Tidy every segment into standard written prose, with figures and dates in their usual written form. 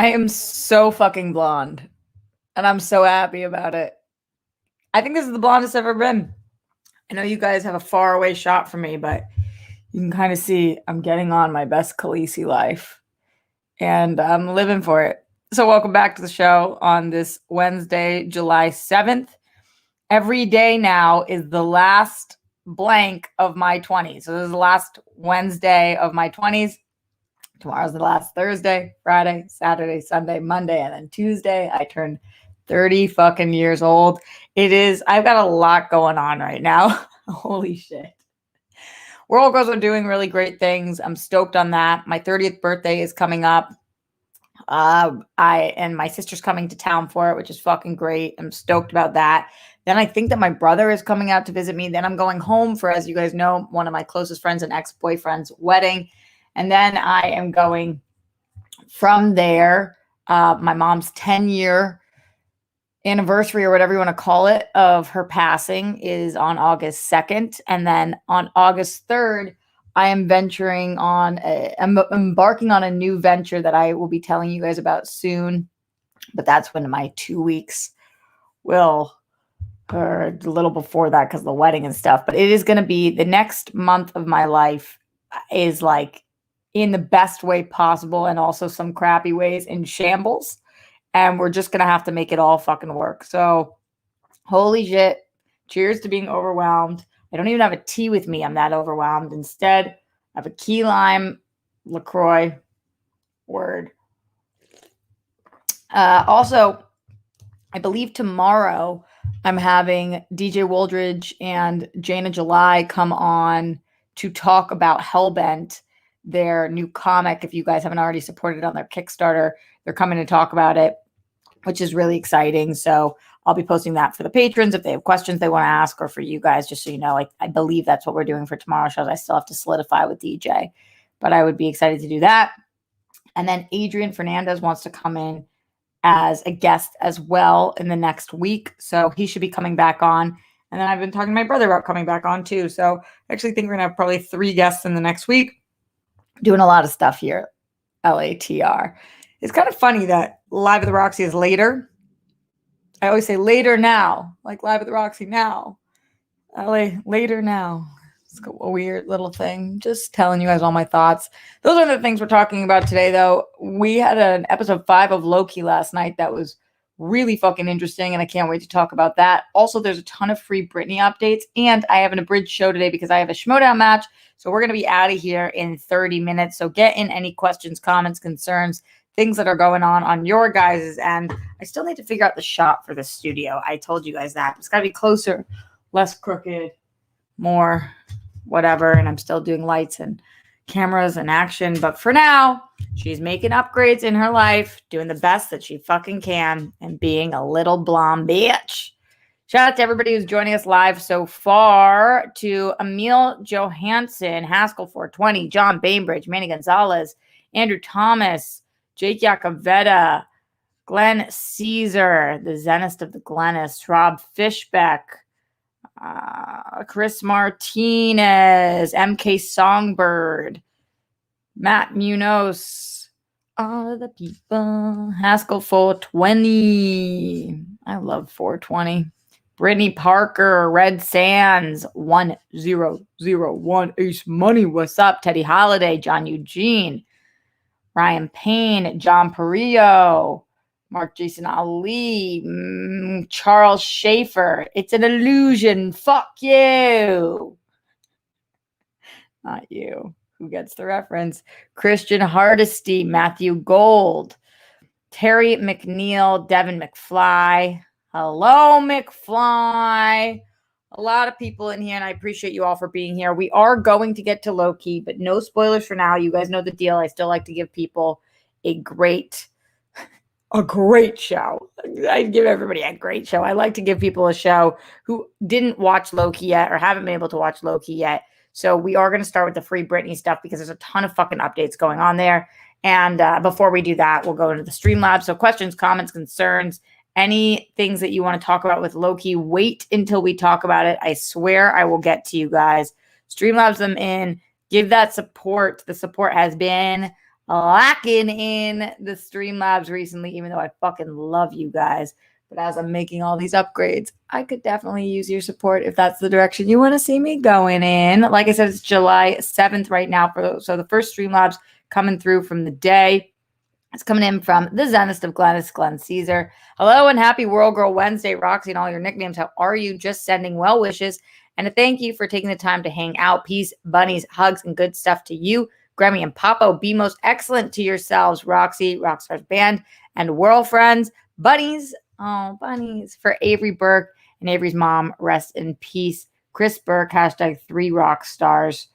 I am so fucking blonde, and I'm so happy about it. I think this is the blondest I've ever been. I know you guys have a far away shot from me, but you can kind of see I'm getting on my best Khaleesi life, and I'm living for it. So welcome back to the show on this Wednesday, July 7th. Every day now is the last blank of my 20s. So this is the last Wednesday of my 20s. Tomorrow's the last Thursday, Friday, Saturday, Sunday, Monday, and then Tuesday. I turn 30 fucking years old. I've got a lot going on right now. Holy shit. World girls are doing really great things. I'm stoked on that. My 30th birthday is coming up. My sister's coming to town for it, which is fucking great. I'm stoked about that. Then I think that my brother is coming out to visit me. Then I'm going home for, as you guys know, one of my closest friends and ex-boyfriend's wedding. And then I am going from there. My mom's 10-year anniversary, or whatever you want to call it, of her passing is on August 2nd. And then on August 3rd, I am I'm embarking on a new venture that I will be telling you guys about soon. But that's when my 2 weeks or a little before that because of the wedding and stuff. But it is going to be the next month of my life is like in the best way possible, and also some crappy ways, in shambles. And we're just going to have to make it all fucking work. So holy shit. Cheers to being overwhelmed. I don't even have a tea with me. I'm that overwhelmed. Instead, I have a key lime LaCroix. Word. Also, I believe tomorrow I'm having DJ Woldridge and Jana July come on to talk about Hellbent, their new comic. If you guys haven't already supported it on their Kickstarter, they're coming to talk about it, which is really exciting. So I'll be posting that for the patrons if they have questions they want to ask, or for you guys, just so you know. I believe that's what we're doing for tomorrow's shows. I still have to solidify with DJ, but I would be excited to do that. And then Adrian Fernandez wants to come in as a guest as well in the next week. So he should be coming back on. And then I've been talking to my brother about coming back on too. So I actually think we're going to have probably 3 guests in the next week, doing a lot of stuff here at LATR. It's kind of funny that Live at the Roxy is later. I always say later now, like Live at the Roxy now. LA later now. It's a weird little thing. Just telling you guys all my thoughts. Those are the things we're talking about today, though. We had an episode 5 of Loki last night that was really fucking interesting, and I can't wait to talk about that. Also, there's a ton of free Britney updates, and I have an abridged show today because I have a Schmodown match. So we're going to be out of here in 30 minutes. So get in any questions, comments, concerns, things that are going on your guys' end. I still need to figure out the shot for the studio. I told you guys that. It's got to be closer, less crooked, more whatever. And I'm still doing lights and cameras and action. But for now, she's making upgrades in her life, doing the best that she fucking can, and being a little blonde bitch. Shout out to everybody who's joining us live so far, to Emil Johansson, Haskell 420, John Bainbridge, Manny Gonzalez, Andrew Thomas, Jake Yacovetta, Glenn Caesar, the Zenist of the Glennis, Rob Fishbeck, Chris Martinez, MK Songbird, Matt Munoz, all of the people, Haskell 420. I love 420. Brittany Parker, Red Sands, 1001 Ace Money. What's up? Teddy Holiday, John Eugene, Ryan Payne, John Perillo, Mark Jason Ali, Charles Schaefer. It's an illusion. Fuck you. Not you. Who gets the reference? Christian Hardesty, Matthew Gold, Terry McNeil, Devin McFly. Hello, McFly. A lot of people in here, and I appreciate you all for being here. We are going to get to Loki, but no spoilers for now. You guys know the deal. I still like to give people a great show. I give everybody a great show. I like to give people a show who didn't watch Loki yet or haven't been able to watch Loki yet. So we are going to start with the free Britney stuff because there's a ton of fucking updates going on there. And before we do that, we'll go into the Streamlabs. So questions, comments, concerns, any things that you want to talk about with Loki, wait until we talk about it. I swear I will get to you guys. Streamlabs them in. Give that support. The support has been lacking in the Streamlabs recently, even though I fucking love you guys. But as I'm making all these upgrades, I could definitely use your support if that's the direction you want to see me going in. Like I said, it's July 7th right now. So the first Streamlabs coming through from the day. It's coming in from the Zenist of Glennis, Glenn Caesar. Hello and happy World Girl Wednesday, Roxy, and all your nicknames. How are you? Just sending well wishes and a thank you for taking the time to hang out. Peace, bunnies, hugs, and good stuff to you. Grammy and Papo, be most excellent to yourselves. Roxy, Rockstar's Band, and World Friends. Bunnies, oh, bunnies. For Avery Burke and Avery's mom, rest in peace. Chris Burke, hashtag 3 rock stars.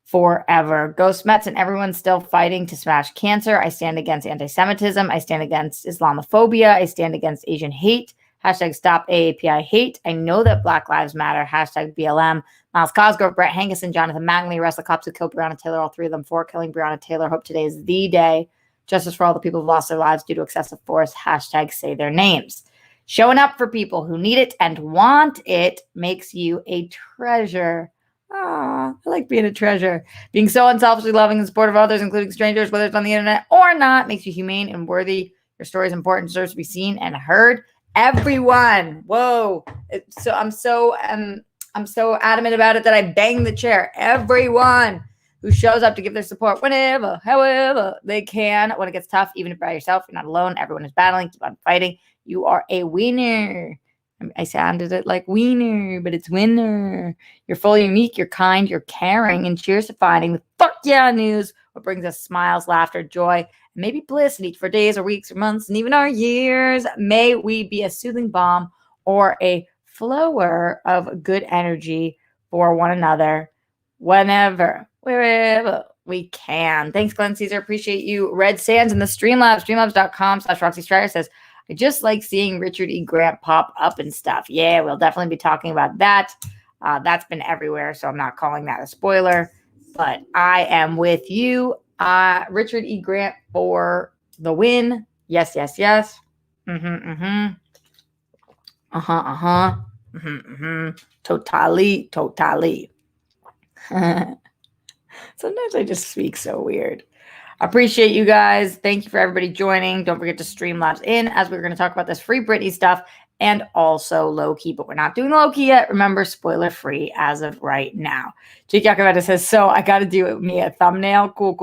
Forever. Ghost Mets and everyone still fighting to smash cancer. I stand against anti-Semitism. I stand against Islamophobia. I stand against Asian hate. Hashtag stop AAPI hate. I know that Black Lives Matter. Hashtag BLM. Miles Cosgrove, Brett Hankison, Jonathan Mangley, arrest the cops who killed Breonna Taylor, all 3 of them for killing Breonna Taylor. Hope today is the day. Justice for all the people who lost their lives due to excessive force. Hashtag say their names. Showing up for people who need it and want it makes you a treasure. Ah, I like being a treasure. Being so unselfishly loving and supportive of others, including strangers, whether it's on the internet or not, makes you humane and worthy. Your story is important, deserves to be seen and heard. Everyone, whoa! I'm so adamant about it that I bang the chair. Everyone who shows up to give their support whenever, however they can, when it gets tough, even if by yourself, you're not alone. Everyone is battling. Keep on fighting. You are a winner. I sounded it like wiener, but it's winner. You're fully unique, you're kind, you're caring, and cheers to finding the fuck yeah news, what brings us smiles, laughter, joy, and maybe bliss in each for days or weeks or months and even our years. May we be a soothing balm or a flower of good energy for one another whenever, wherever we can. Thanks, Glenn Caesar. Appreciate you. Red Sands in the Streamlabs, streamlabs.com/Roxy Strider says, I just like seeing Richard E. Grant pop up and stuff. Yeah, we'll definitely be talking about that. That's been everywhere, so I'm not calling that a spoiler. But I am with you. Richard E. Grant for the win. Yes, yes, yes. Uh-huh. Totally. Sometimes I just speak so weird. Appreciate you guys. Thank you for everybody joining. Don't forget to Streamlabs in as we're going to talk about this free Britney stuff and also Loki, but we're not doing Loki yet. Remember, spoiler free as of right now. Jake Yakavetta says, so I got to do me a thumbnail. Cool.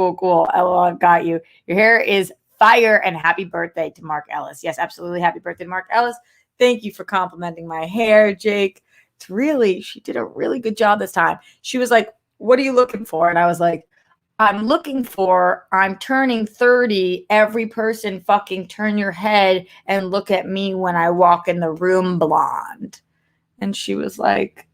LOL, I've got you. Your hair is fire and happy birthday to Mark Ellis. Yes, absolutely. Happy birthday to Mark Ellis. Thank you for complimenting my hair, Jake. She did a really good job this time. She was like, what are you looking for? And I was like, I'm turning 30. Every person fucking turn your head and look at me when I walk in the room blonde. And she was like,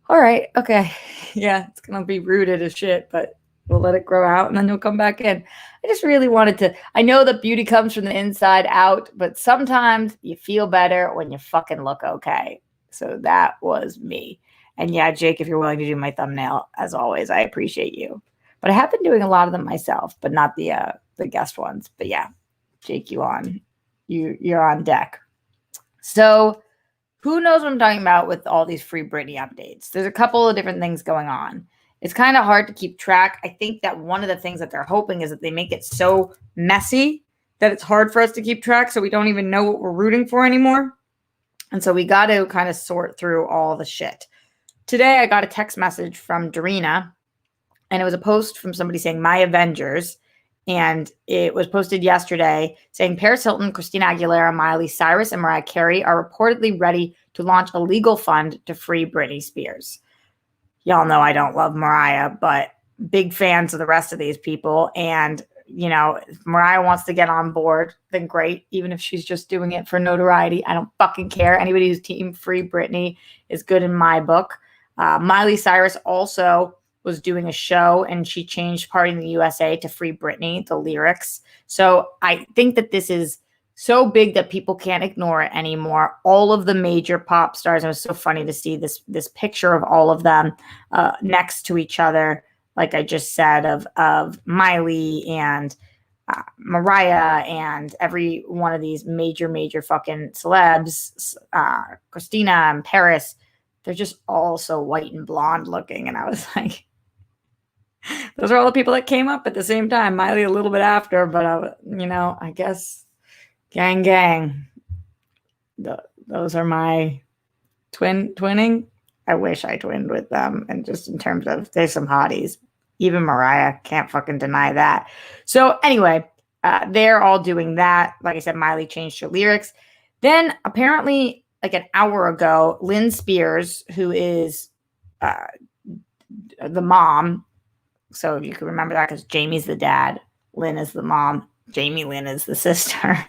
all right, okay. Yeah, it's going to be rooted as shit, but we'll let it grow out and then you'll come back in. I just really wanted to, I know that beauty comes from the inside out, but sometimes you feel better when you fucking look okay. So that was me. And yeah, Jake, if you're willing to do my thumbnail, as always, I appreciate you. But I have been doing a lot of them myself, but not the guest ones. But yeah, Jake, you're on deck. So who knows what I'm talking about with all these free Britney updates? There's a couple of different things going on. It's kind of hard to keep track. I think that one of the things that they're hoping is that they make it so messy that it's hard for us to keep track, so we don't even know what we're rooting for anymore. And so we got to kind of sort through all the shit. Today, I got a text message from Darina, and it was a post from somebody saying, My Avengers. And it was posted yesterday saying Paris Hilton, Christina Aguilera, Miley Cyrus, and Mariah Carey are reportedly ready to launch a legal fund to free Britney Spears. Y'all know I don't love Mariah, but big fans of the rest of these people. And, you know, if Mariah wants to get on board, then great. Even if she's just doing it for notoriety, I don't fucking care. Anybody who's team free Britney is good in my book. Miley Cyrus also was doing a show and she changed Party in the USA to Free Britney, the lyrics. So I think that this is so big that people can't ignore it anymore. All of the major pop stars, it was so funny to see this picture of all of them next to each other, like I just said, of Miley and Mariah and every one of these major fucking celebs, Christina and Paris. They're just all so white and blonde looking. And I was like, Those are all the people that came up at the same time. Miley a little bit after, but I guess gang. Those are my twinning. I wish I twinned with them, and just in terms of there's some hotties. Even Mariah can't fucking deny that. So anyway, they're all doing that. Like I said, Miley changed her lyrics. Then apparently, like an hour ago, Lynn Spears, who is the mom, so you can remember that because Jamie's the dad, Lynn is the mom, Jamie Lynn is the sister.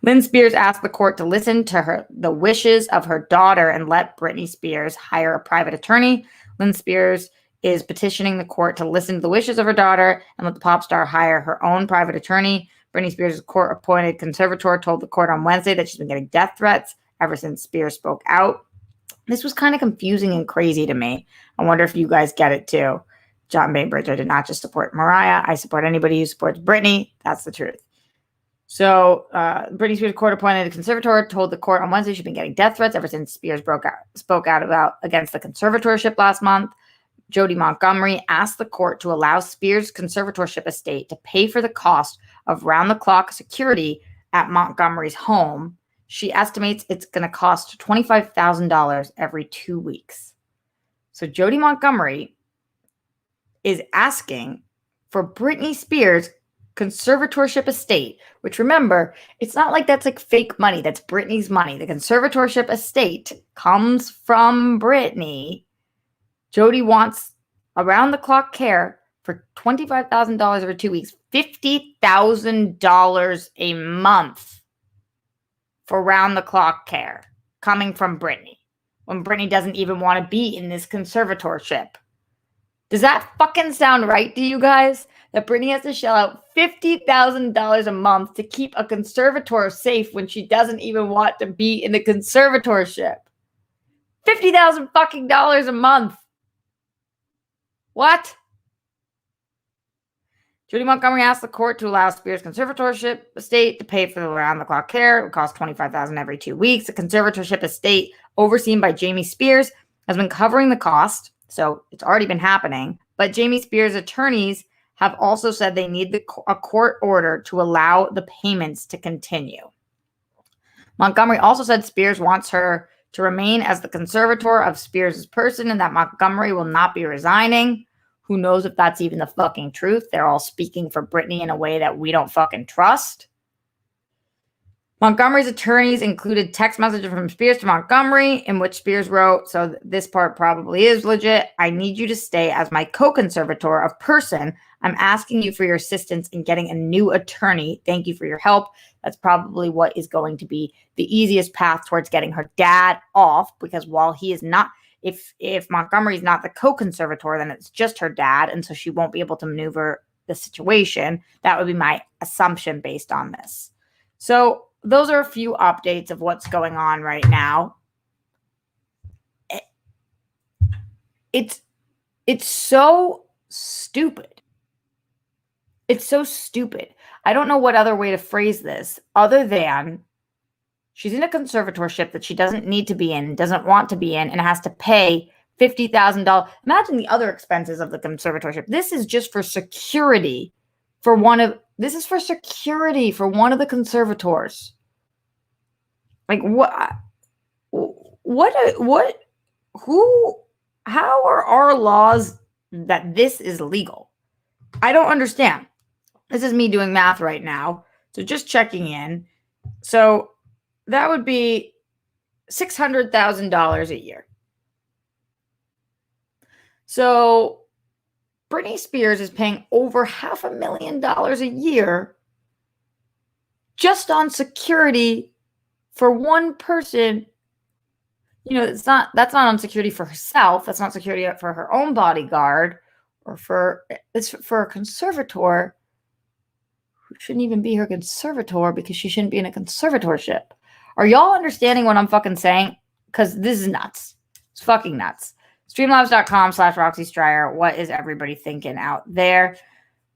Lynn Spears asked the court to listen to the wishes of her daughter and let Britney Spears hire a private attorney. Lynn Spears is petitioning the court to listen to the wishes of her daughter and let the pop star hire her own private attorney. Britney Spears' court-appointed conservator told the court on Wednesday that she's been getting death threats ever since Spears spoke out. This was kind of confusing and crazy to me. I wonder if you guys get it too. John Bainbridge, I did not just support Mariah. I support anybody who supports Britney. That's the truth. So Britney Spears' court-appointed conservator told the court on Wednesday she'd been getting death threats ever since Spears spoke out against the conservatorship last month. Jody Montgomery asked the court to allow Spears' conservatorship estate to pay for the cost of round-the-clock security at Montgomery's home. She estimates it's going to cost $25,000 every 2 weeks. So Jody Montgomery is asking for Britney Spears' conservatorship estate, which, remember, it's not like that's like fake money. That's Britney's money. The conservatorship estate comes from Britney. Jody wants around-the-clock care for $25,000 over 2 weeks, $50,000 a month for round-the-clock care coming from Britney when Britney doesn't even want to be in this conservatorship. Does that fucking sound right to you guys? That Britney has to shell out $50,000 a month to keep a conservator safe when she doesn't even want to be in the conservatorship. $50,000 fucking dollars a month. What? Jody Montgomery asked the court to allow Spears' conservatorship estate to pay for the round-the-clock care. It would cost $25,000 every 2 weeks. The conservatorship estate, overseen by Jamie Spears, has been covering the cost, so it's already been happening. But Jamie Spears' attorneys have also said they need a court order to allow the payments to continue. Montgomery also said Spears wants her to remain as the conservator of Spears' person and that Montgomery will not be resigning. Who knows if that's even the fucking truth? They're all speaking for Britney in a way that we don't fucking trust. Montgomery's attorneys included text messages from Spears to Montgomery in which Spears wrote, so this part probably is legit, "I need you to stay as my co-conservator of person. I'm asking you for your assistance in getting a new attorney. Thank you for your help." That's probably what is going to be the easiest path towards getting her dad off, because while he is not, if Montgomery is not the co-conservator, then it's just her dad, and so she won't be able to maneuver the situation. That would be my assumption based on this. So those are a few updates of what's going on right now. It's so stupid. It's so stupid. I don't know what other way to phrase this other than she's in a conservatorship that she doesn't need to be in, doesn't want to be in, and has to pay $50,000. Imagine the other expenses of the conservatorship. This is just for security for one of the conservators. Like how are our laws that this is legal? I don't understand. This is me doing math right now. So just checking in. So that would be $600,000 a year. So Britney Spears is paying over $500,000 a year just on security for one person. You know, that's not on security for herself. That's not security for her own bodyguard it's for a conservator who shouldn't even be her conservator because she shouldn't be in a conservatorship. Are y'all understanding what I'm fucking saying? Because this is nuts. It's fucking nuts. Streamlabs.com/Roxy Stryer. What is everybody thinking out there?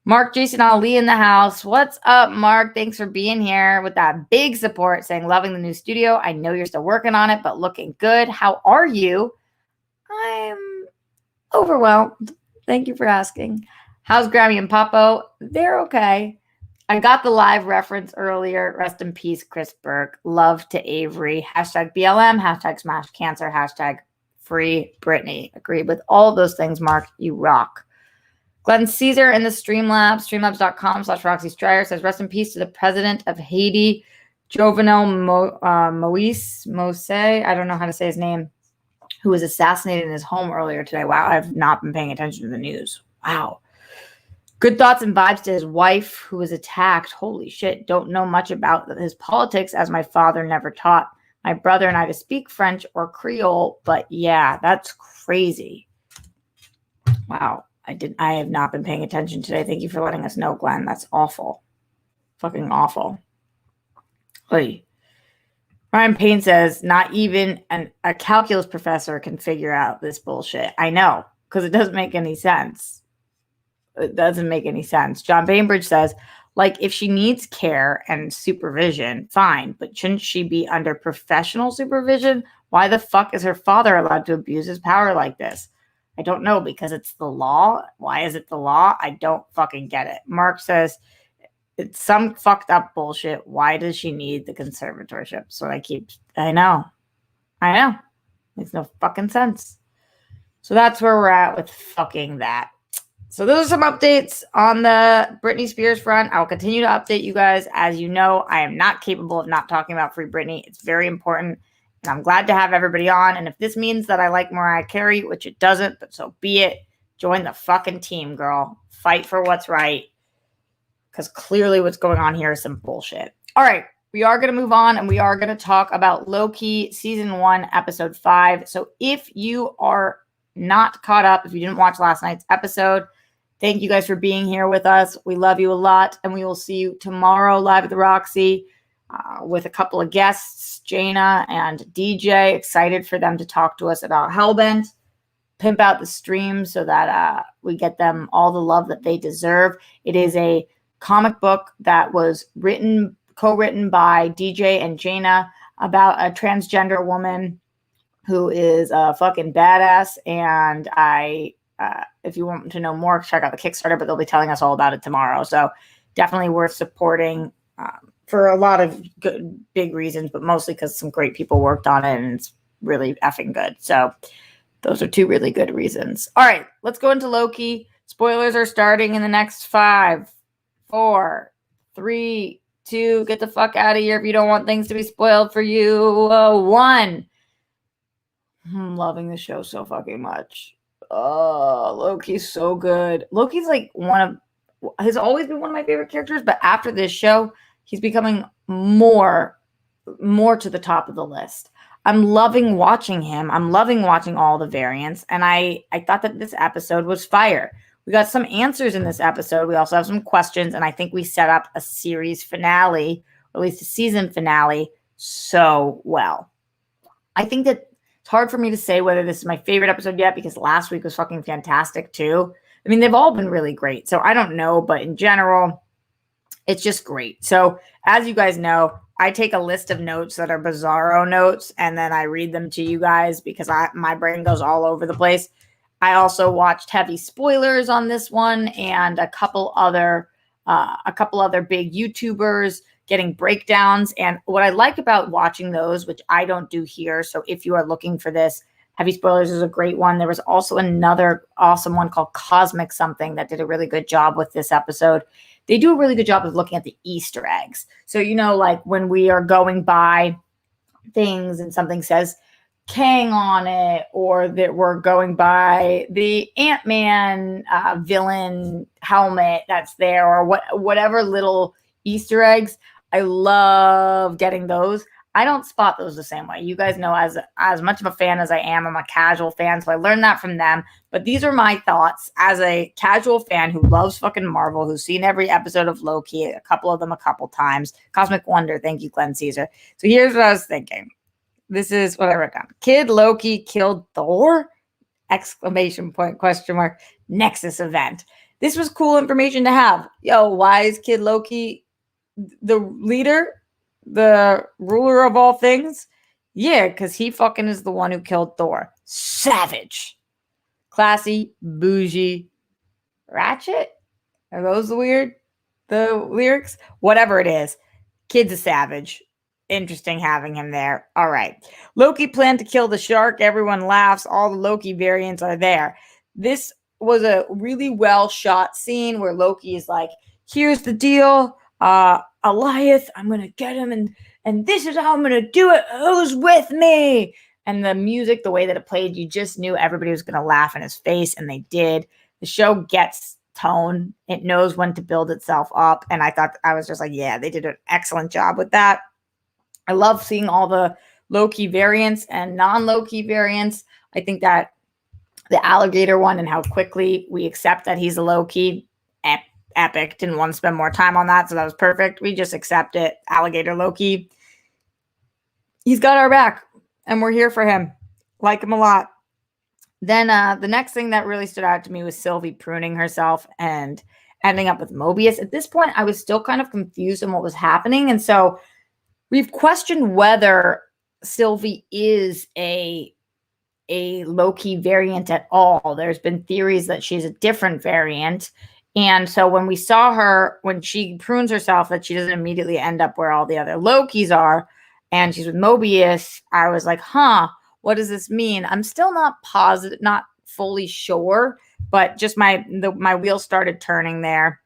Mark Jason Ali in the house. What's up, Mark? Thanks for being here with that big support, saying loving the new studio. I know you're still working on it, but looking good. How are you? I'm overwhelmed. Thank you for asking. How's Grammy and Papo? They're okay. I got the live reference earlier. Rest in peace, Chris Burke. Love to Avery. Hashtag BLM. Hashtag smash cancer. Hashtag free Britney. Agreed with all of those things, Mark. You rock. Glenn Caesar in the Streamlabs, streamlabs.com/Roxy Stryer says, rest in peace to the president of Haiti, Jovenel Moise. I don't know how to say his name, who was assassinated in his home earlier today. Wow, I've not been paying attention to the news. Wow. Good thoughts and vibes to his wife, who was attacked. Holy shit. Don't know much about his politics, as my father never taught my brother and I to speak French or Creole. But yeah, that's crazy. Wow. I have not been paying attention today. Thank you for letting us know, Glenn. That's awful. Fucking awful. Oy. Ryan Payne says, not even a calculus professor can figure out this bullshit. I know, because it doesn't make any sense. It doesn't make any sense. John Bainbridge says, like, if she needs care and supervision, fine, but shouldn't she be under professional supervision? Why the fuck is her father allowed to abuse his power like this? I don't know, because it's the law. Why is it the law? I don't fucking get it. Mark says, it's some fucked up bullshit. Why does she need the conservatorship? So I know. Makes no fucking sense. So that's where we're at with fucking that. So those are some updates on the Britney Spears front. I'll continue to update you guys. As you know, I am not capable of not talking about Free Britney. It's very important. And I'm glad to have everybody on. And if this means that I like Mariah Carey, which it doesn't, but so be it, join the fucking team, girl. Fight for what's right. Because clearly what's going on here is some bullshit. All right. We are going to move on and we are going to talk about Loki season 1, episode 5. So if you are not caught up, if you didn't watch last night's episode, thank you guys for being here with us. We love you a lot. And we will see you tomorrow live at the Roxy with a couple of guests, Jaina and DJ. Excited for them to talk to us about Hellbent. Pimp out the stream so that we get them all the love that they deserve. It is a comic book that was co-written by DJ and Jaina about a transgender woman who is a fucking badass. And if you want to know more, check out the Kickstarter, but they'll be telling us all about it tomorrow. So definitely worth supporting for a lot of good, big reasons, but mostly because some great people worked on it and it's really effing good. So those are 2 really good reasons. All right, let's go into Loki. Spoilers are starting in the next 5, 4, 3, 2. Get the fuck out of here if you don't want things to be spoiled for you. 1. I'm loving the show so fucking much. Oh, Loki's so good. Loki's like has always been one of my favorite characters, but after this show, he's becoming more to the top of the list. I'm loving watching him. I'm loving watching all the variants. And I thought that this episode was fire. We got some answers in this episode. We also have some questions. And I think we set up a series finale, or at least a season finale, so well. I think that it's hard for me to say whether this is my favorite episode yet, because last week was fucking fantastic too. I mean, they've all been really great. So I don't know, but in general, it's just great. So as you guys know, I take a list of notes that are bizarro notes, and then I read them to you guys because my brain goes all over the place. I also watched heavy spoilers on this one and a couple other big YouTubers getting breakdowns. And what I like about watching those, which I don't do here, so if you are looking for this, heavy spoilers is a great one. There was also another awesome one called Cosmic Something that did a really good job with this episode. They do a really good job of looking at the Easter eggs. So, like when we are going by things and something says Kang on it, or that we're going by the Ant-Man villain helmet that's there, or whatever little Easter eggs. I love getting those. I don't spot those the same way. You guys know, as much of a fan as I am, I'm a casual fan, so I learned that from them. But these are my thoughts as a casual fan who loves fucking Marvel, who's seen every episode of Loki, a couple of them a couple times. Cosmic Wonder, thank you, Glenn Caesar. So here's what I was thinking. This is what I wrote down. Kid Loki killed Thor? Exclamation point, question mark, Nexus event. This was cool information to have. Yo, why is Kid Loki the leader? The ruler of all things? Yeah, because he fucking is the one who killed Thor. Savage. Classy, bougie, Ratchet? Are those the lyrics? Whatever it is. Kid's a savage. Interesting having him there. All right. Loki planned to kill the shark. Everyone laughs. All the Loki variants are there. This was a really well shot scene where Loki is like, here's the deal. Elias, I'm gonna get him, and this is how I'm gonna do it. Who's with me? And the music, the way that it played, you just knew everybody was gonna laugh in his face, and they did. The show gets tone. It knows when to build itself up. And I was just like, yeah, they did an excellent job with that. I love seeing all the Loki variants and non-Loki variants. I think that the alligator one and how quickly we accept that he's a Loki, epic. Didn't want to spend more time on that, so that was perfect. We just accept it. Alligator Loki. He's got our back, and we're here for him. Like him a lot. Then the next thing that really stood out to me was Sylvie pruning herself and ending up with Mobius. At this point, I was still kind of confused on what was happening. And so we've questioned whether Sylvie is a Loki variant at all. There's been theories that she's a different variant. And so when we saw her, when she prunes herself, that she doesn't immediately end up where all the other Lokis are, and she's with Mobius, I was like, huh, what does this mean? I'm still not positive, not fully sure, but just my wheels started turning there.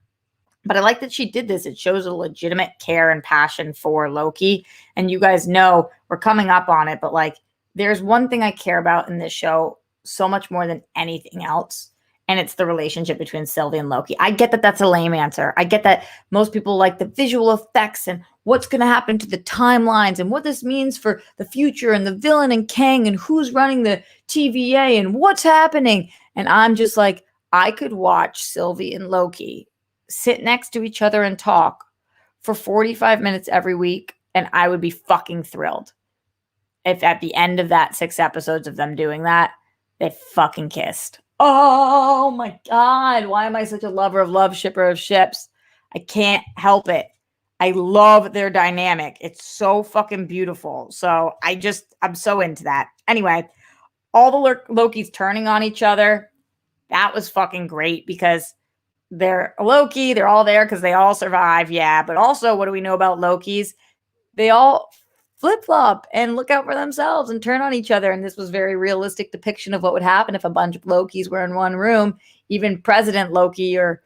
But I like that she did this. It shows a legitimate care and passion for Loki. And you guys know we're coming up on it, but like there's one thing I care about in this show so much more than anything else. And it's the relationship between Sylvie and Loki. I get that that's a lame answer. I get that most people like the visual effects and what's going to happen to the timelines and what this means for the future and the villain and Kang and who's running the TVA and what's happening. And I'm just like, I could watch Sylvie and Loki sit next to each other and talk for 45 minutes every week, and I would be fucking thrilled if at the end of that 6 episodes of them doing that, they fucking kissed. Oh my God. Why am I such a lover of love, shipper of ships? I can't help it. I love their dynamic. It's so fucking beautiful. So I'm so into that. Anyway, all the Lokis turning on each other, that was fucking great because they're Loki. They're all there because they all survive. Yeah. But also, what do we know about Lokis? They all flip-flop and look out for themselves and turn on each other. And this was very realistic depiction of what would happen if a bunch of Lokis were in one room. Even President Loki or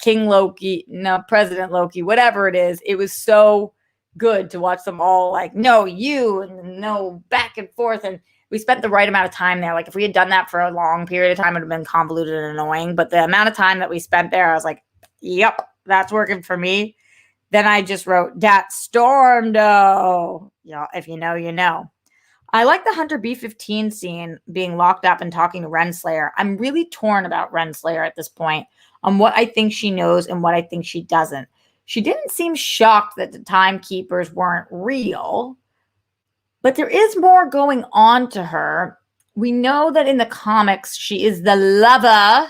King Loki, no, President Loki, whatever it is. It was so good to watch them all like, no, you, and no, back and forth. And we spent the right amount of time there. Like if we had done that for a long period of time, it would have been convoluted and annoying. But the amount of time that we spent there, I was like, yep, that's working for me. Then I just wrote, that storm, though. Yeah, if you know, you know. I like the Hunter B-15 scene being locked up and talking to Renslayer. I'm really torn about Renslayer at this point on what I think she knows and what I think she doesn't. She didn't seem shocked that the timekeepers weren't real, but there is more going on to her. We know that in the comics, she is the lover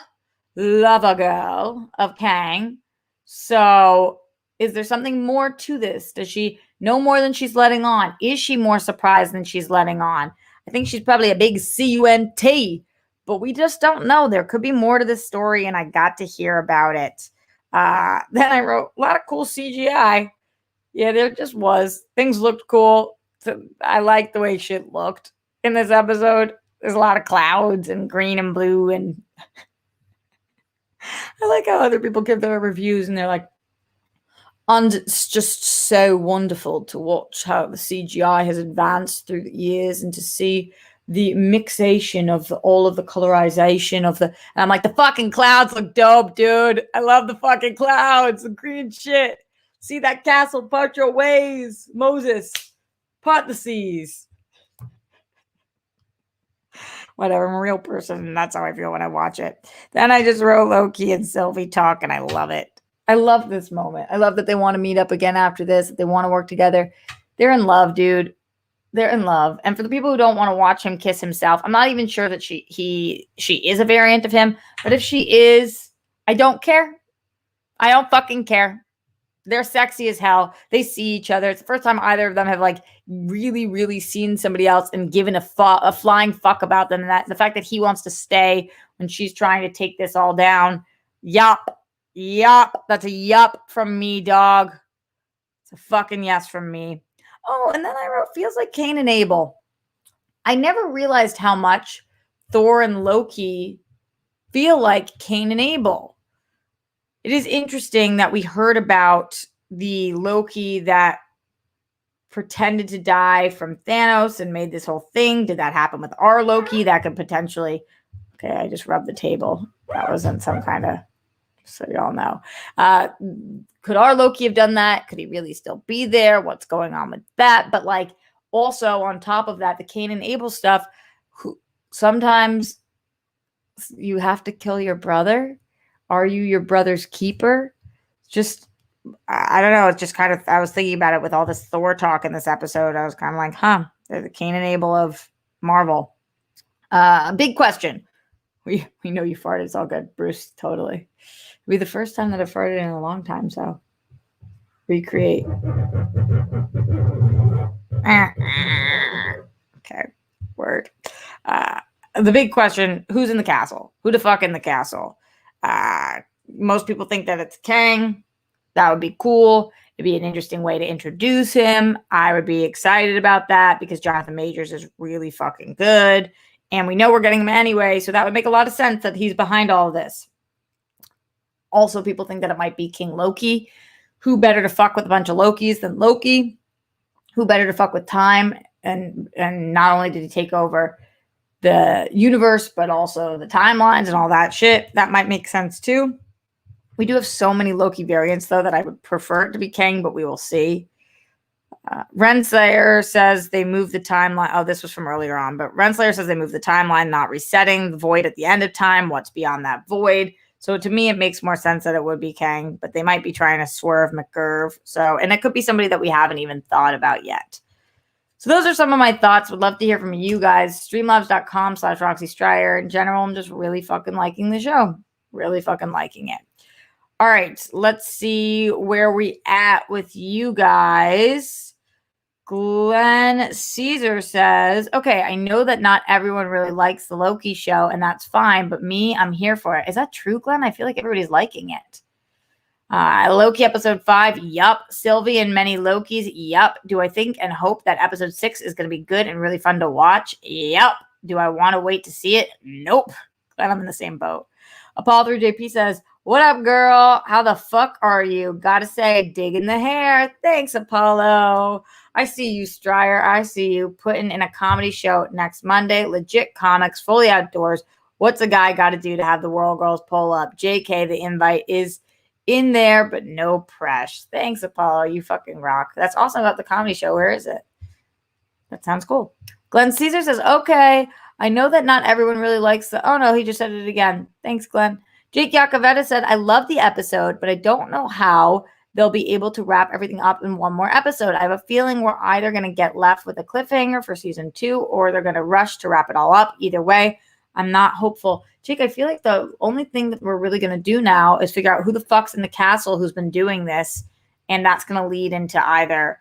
girl of Kang. So is there something more to this? Does she know more than she's letting on? Is she more surprised than she's letting on? I think she's probably a big CUNT, but we just don't know. There could be more to this story, and I got to hear about it. Then I wrote a lot of cool CGI. Yeah, there just was. Things looked cool. I liked the way shit looked in this episode. There's a lot of clouds and green and blue, and I like how other people give their reviews, and they're like, and it's just so wonderful to watch how the CGI has advanced through the years and to see the mixation of all of the colorization of the, and I'm like, the fucking clouds look dope, dude. I love the fucking clouds, the green shit. See that castle, part your ways, Moses, part the seas. Whatever, I'm a real person, and that's how I feel when I watch it. Then I just wrote Loki and Sylvie talk, and I love it. I love this moment. I love that they want to meet up again after this. That they want to work together. They're in love, dude. They're in love. And for the people who don't want to watch him kiss himself, I'm not even sure that she is a variant of him. But if she is, I don't care. I don't fucking care. They're sexy as hell. They see each other. It's the first time either of them have like really, really seen somebody else and given a flying fuck about them. And that the fact that he wants to stay when she's trying to take this all down. Yup. Yup. That's a yup from me, dog. It's a fucking yes from me. Oh, and then I wrote, feels like Cain and Abel. I never realized how much Thor and Loki feel like Cain and Abel. It is interesting that we heard about the Loki that pretended to die from Thanos and made this whole thing. Did that happen with our Loki? That could potentially... Okay, I just rubbed the table. That wasn't some kind of... So y'all know. Could our Loki have done that? Could he really still be there? What's going on with that? But like, also on top of that, the Cain and Abel stuff, sometimes you have to kill your brother. Are you your brother's keeper? Just, I don't know. It's just kind of, I was thinking about it with all this Thor talk in this episode. I was kind of like, they're the Cain and Abel of Marvel. Big question. We know you farted. It's all good. Bruce, totally. It'll be the first time that I've farted in a long time, so recreate. Okay, word. The big question, who's in the castle? Who the fuck in the castle? Most people think that it's Kang. That would be cool. It'd be an interesting way to introduce him. I would be excited about that because Jonathan Majors is really fucking good. And we know we're getting him anyway, so that would make a lot of sense that he's behind all of this. Also, people think that it might be King Loki. Who better to fuck with a bunch of Lokis than Loki? Who better to fuck with time? And not only did he take over the universe, but also the timelines and all that shit. That might make sense too. We do have so many Loki variants, though, that I would prefer it to be Kang, but we will see. Renslayer says they moved the timeline. Oh, this was from earlier on, but Renslayer says they moved the timeline, not resetting the void at the end of time. What's beyond that void? So to me, it makes more sense that it would be Kang, but they might be trying to swerve McGurv. So, and it could be somebody that we haven't even thought about yet. So those are some of my thoughts. Would love to hear from you guys. Streamlabs.com/Roxy Stryer. In general, I'm just really fucking liking the show. Really fucking liking it. All right, let's see where we at with you guys. Glenn Caesar says, okay, I know that not everyone really likes the Loki show, and that's fine, but me, I'm here for it. Is that true, Glenn? I feel like everybody's liking it. Loki episode 5, yup. Sylvie and many Lokis, yup. Do I think and hope that episode 6 is going to be good and really fun to watch? Yup. Do I want to wait to see it? Nope. Glad I'm in the same boat. Apollo 3JP says, what up, girl? How the fuck are you? Gotta say, digging the hair. Thanks, Apollo. I see you, Stryer. I see you putting in a comedy show next Monday. Legit comics, fully outdoors. What's a guy got to do to have the World Girls pull up? JK, the invite is in there, but no press. Thanks, Apollo. You fucking rock. That's awesome about the comedy show. Where is it? That sounds cool. Glenn Caesar says, okay, I know that not everyone really likes the... Oh, no, he just said it again. Thanks, Glenn. Jake Yacovetta said, I love the episode, but I don't know how they'll be able to wrap everything up in one more episode. I have a feeling we're either going to get left with a cliffhanger for season 2 or they're going to rush to wrap it all up. Either way, I'm not hopeful. Jake, I feel like the only thing that we're really going to do now is figure out who the fuck's in the castle who's been doing this, and that's going to lead into either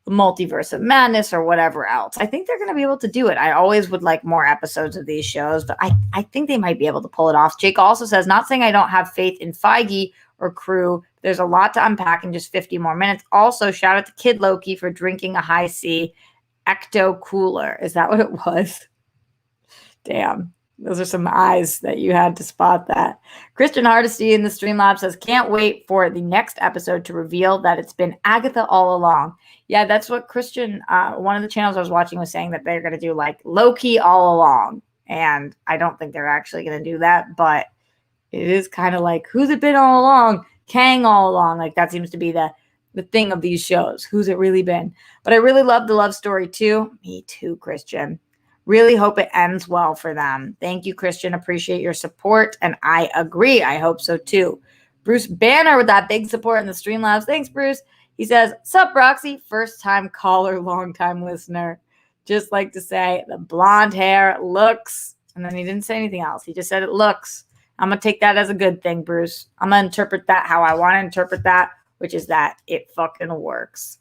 the multiverse of madness or whatever else. I think they're going to be able to do it. I always would like more episodes of these shows, but I think they might be able to pull it off. Jake also says, not saying I don't have faith in Feige or crew. There's a lot to unpack in just 50 more minutes. Also, shout out to Kid Loki for drinking a high C ecto cooler. Is that what it was? Damn. Those are some eyes that you had to spot that. Christian Hardesty in the Streamlab says, can't wait for the next episode to reveal that it's been Agatha all along. Yeah, that's what Christian, one of the channels I was watching was saying that they're going to do like Loki all along. And I don't think they're actually going to do that, but it is kind of like, who's it been all along? Kang all along. Like that seems to be the thing of these shows. Who's it really been? But I really love the love story too. Me too, Christian. Really hope it ends well for them. Thank you, Christian. Appreciate your support. And I agree. I hope so too. Bruce Banner with that big support in the Streamlabs. Thanks, Bruce. He says, sup, Roxy? First time caller, long time listener. Just like to say the blonde hair looks, and then he didn't say anything else. He just said it looks. I'm going to take that as a good thing, Bruce. I'm going to interpret that how I want to interpret that, which is that it fucking works.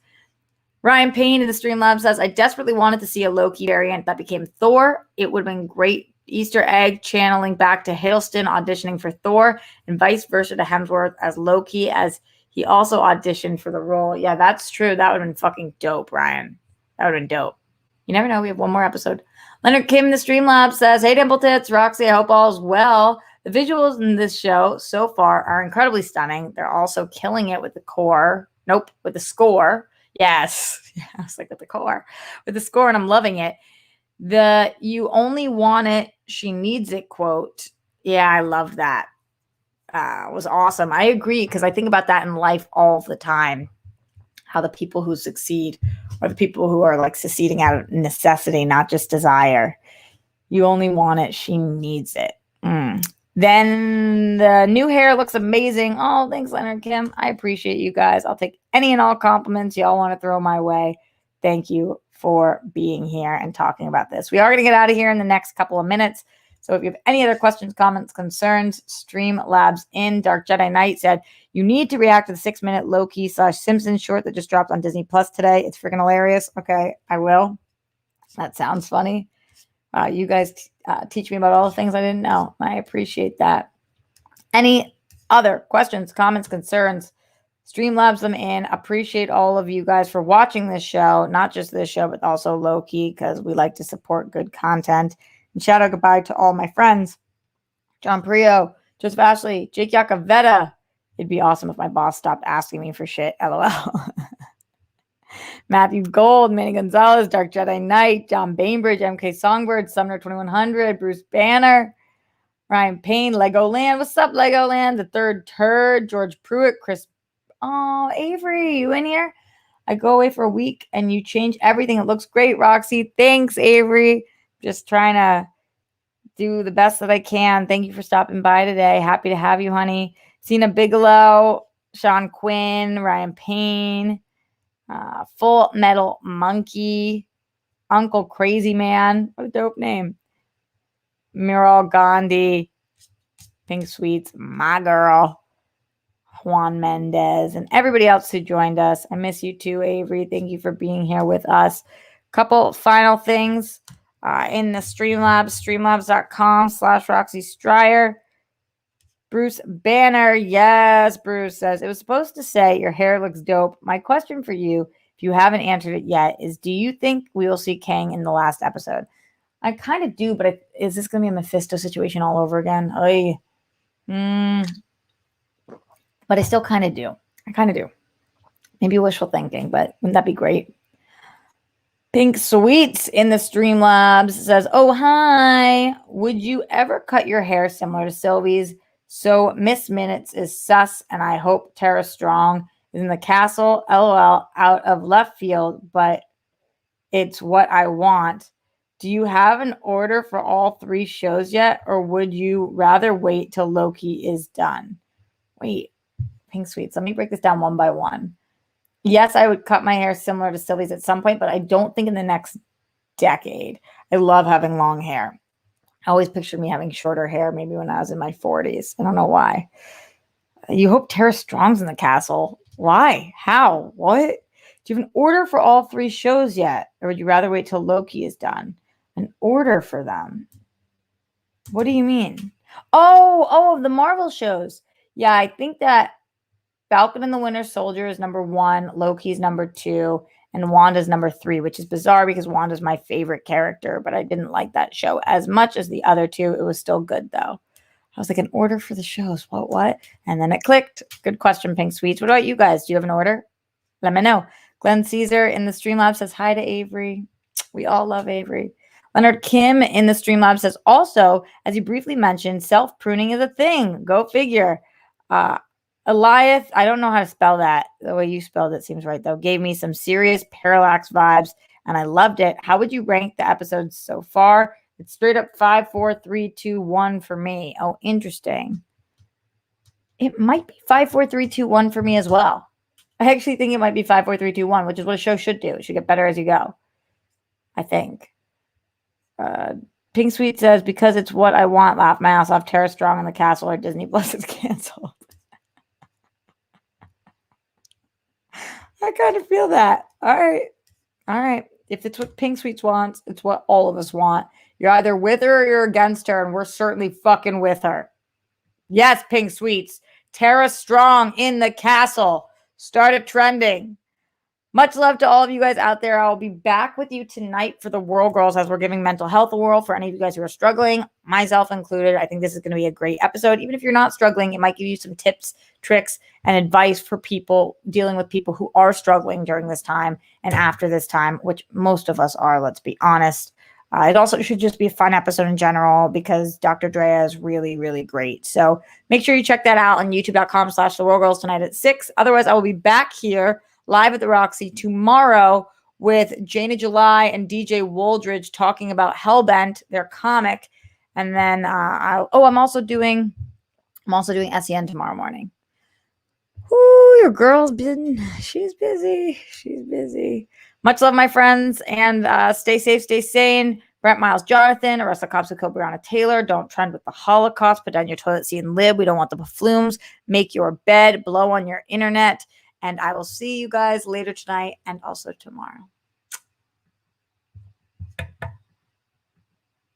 Ryan Payne in the Streamlab says, I desperately wanted to see a Loki variant that became Thor. It would have been great Easter egg channeling back to Hiddleston auditioning for Thor and vice versa to Hemsworth as Loki, as he also auditioned for the role. Yeah, that's true. That would have been fucking dope, Ryan. That would have been dope. You never know. We have one more episode. Leonard Kim in the Streamlabs says, "Hey, Dimple Tits, Roxy, I hope all's well. The visuals in this show so far are incredibly stunning. They're also killing it with the core. Nope, with the score. Yes." Yeah, I was like, with the core. With the score, and I'm loving it. The "you only want it, she needs it" quote. Yeah, I love that. Was awesome. I agree, because I think about that in life all the time. How the people who succeed are the people who are like succeeding out of necessity, not just desire. You only want it, she needs it. Then the new hair looks amazing. Oh, thanks, Leonard Kim. I appreciate you guys. I'll take any and all compliments y'all want to throw my way. Thank you for being here and talking about this. We are going to get out of here in the next couple of minutes. So if you have any other questions, comments, concerns, Streamlabs in Dark Jedi Knight said, "You need to react to the 6-minute Loki / Simpsons short that just dropped on Disney Plus today. It's freaking hilarious." Okay, I will. That sounds funny. You guys teach me about all the things I didn't know. I appreciate that. Any other questions, comments, concerns? Streamlabs them in. Appreciate all of you guys for watching this show. Not just this show, but also Loki, because we like to support good content. And shout out goodbye to all my friends. John Prio, Joseph Ashley, Jake Yakavetta. It'd be awesome if my boss stopped asking me for shit. LOL. Matthew Gold, Manny Gonzalez, Dark Jedi Knight, John Bainbridge, MK Songbird, Sumner 2100, Bruce Banner, Ryan Payne, Legoland. What's up, Legoland? The Third Turd, George Pruitt, Chris. Oh, Avery, you in here? I go away for a week and you change everything. It looks great, Roxy. Thanks, Avery. Just trying to do the best that I can. Thank you for stopping by today. Happy to have you, honey. Cena Bigelow, Sean Quinn, Ryan Payne, Full Metal Monkey, Uncle Crazy Man. What a dope name. Miral Gandhi, Pink Sweets, my girl, Juan Mendez, and everybody else who joined us. I miss you too, Avery. Thank you for being here with us. Couple final things in the Streamlabs, streamlabs.com/Roxy Stryer. Bruce Banner, yes, Bruce says, "It was supposed to say your hair looks dope. My question for you, if you haven't answered it yet, is do you think we will see Kang in the last episode?" I kind of do, but is this going to be a Mephisto situation all over again? But I still kind of do. I kind of do. Maybe wishful thinking, but wouldn't that be great? Pink Sweets in the Streamlabs says, "Oh, hi. Would you ever cut your hair similar to Sylvie's? So Miss Minutes is sus, and I hope Tara Strong is in the castle. LOL, out of left field, but it's what I want. Do you have an order for all 3 shows yet, or would you rather wait till Loki is done?" Wait, Pink Sweets, let me break this down one by one. Yes, I would cut my hair similar to Sylvie's at some point, but I don't think in the next decade. I love having long hair. I always pictured me having shorter hair, maybe when I was in my 40s. I don't know why. You hope Tara Strong's in the castle. Why? How? What? Do you have an order for all 3 shows yet? Or would you rather wait till Loki is done? An order for them? What do you mean? Oh, of the Marvel shows. Yeah, I think that Falcon and the Winter Soldier is number 1, Loki's number 2, and Wanda's number 3, which is bizarre because Wanda's my favorite character, but I didn't like that show as much as the other 2. It was still good, though. I was like, an order for the shows. What? And then it clicked. Good question, Pink Sweets. What about you guys? Do you have an order? Let me know. Glenn Caesar in the Streamlabs says, "Hi to Avery." We all love Avery. Leonard Kim in the Streamlabs says, "Also, as you briefly mentioned, self-pruning is a thing. Go figure." Elias, I don't know how to spell that. The way you spelled it seems right, though. Gave me some serious Parallax vibes, and I loved it. How would you rank the episodes so far? It's straight up 5, 4, 3, 2, 1 for me. Oh, interesting. It might be 5, 4, 3, 2, 1 for me as well. I actually think it might be 5, 4, 3, 2, 1, which is what a show should do. It should get better as you go, I think. Pink Sweet says, "Because it's what I want. Laugh my ass off. Tara Strong in the castle or Disney Plus is canceled." I kind of feel that. All right. If it's what Pink Sweets wants, it's what all of us want. You're either with her or you're against her, and we're certainly fucking with her. Yes, Pink Sweets. Tara Strong in the castle. Start it trending. Much love to all of you guys out there. I'll be back with you tonight for the Whirl Girls as we're giving mental health a whirl for any of you guys who are struggling, myself included. I think this is going to be a great episode. Even if you're not struggling, it might give you some tips, tricks, and advice for people dealing with people who are struggling during this time and after this time, which most of us are, let's be honest. It also should just be a fun episode in general because Dr. Drea is really, really great. So make sure you check that out on youtube.com/The Whirl Girls tonight at 6. Otherwise, I will be back here live at the Roxy tomorrow with Jana July and DJ Woldridge talking about Hellbent, their comic. And then I'm also doing SEN tomorrow morning. Ooh, your girl's she's busy. Much love, my friends, and stay safe, stay sane. Brent Miles Jonathan, arrest the cops who killed Breonna Taylor. Don't trend with the Holocaust. Put down your toilet seat and live. We don't want the buffoons. Make your bed. Blow on your internet. And I will see you guys later tonight and also tomorrow.